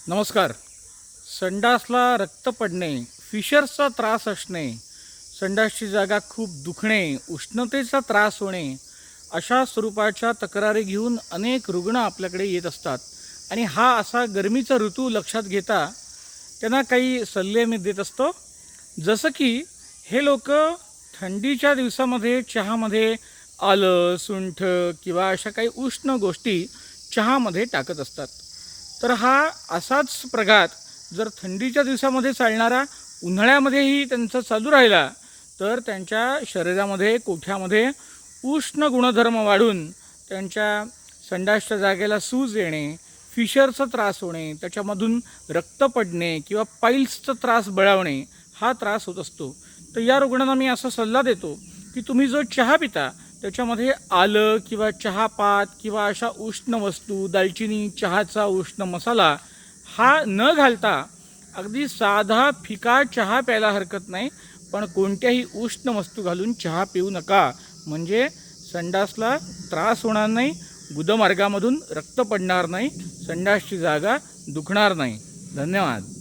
नमस्कार. संडासला रक्त पडणे, फिशर्सचा त्रास असणे, संडासची जागा खूप दुखणे, उष्णतेचा त्रास होणे, अशा स्वरूपाच्या तक्रारी घेऊन अनेक रुग्ण आपल्याकडे येत असतात. आणि हा असा गरमीचा ऋतू लक्षात घेता त्यांना काही सल्ले मी देत असतो. जसं की हे लोक थंडीच्या दिवसामध्ये चहामध्ये आलं, सुंठ किंवा अशा काही उष्ण गोष्टी चहामध्ये टाकत असतात. तर हा असाच प्रघात जर थंडीच्या दिवसामध्ये चालणारा उन्हाळ्यामध्येही त्यांचा चालू राहिला तर त्यांच्या शरीरामध्ये कोठ्यामध्ये उष्ण गुणधर्म वाढून त्यांच्या संडासच्या जागेला सूज येणे, फिशरचा त्रास होणे, त्याच्यामधून रक्त पडणे किंवा पाईल्सचा त्रास बळावणे हा त्रास होत असतो. तर या रुग्णांना मी असा सल्ला देतो की तुम्ही जो चहा पिता त्याच्यामध्ये आलं किंवा चहापात किंवा अशा उष्ण वस्तू, दालचिनी, चहाचा उष्ण मसाला हा न घालता अगदी साधा फिका चहा प्यायला हरकत नाही, पण कोणत्याही उष्ण वस्तू घालून चहा पिऊ नका. म्हणजे संडासला त्रास होणार नाही, गुदमार्गामधून रक्त पडणार नाही, संडासची जागा दुखणार नाही. धन्यवाद.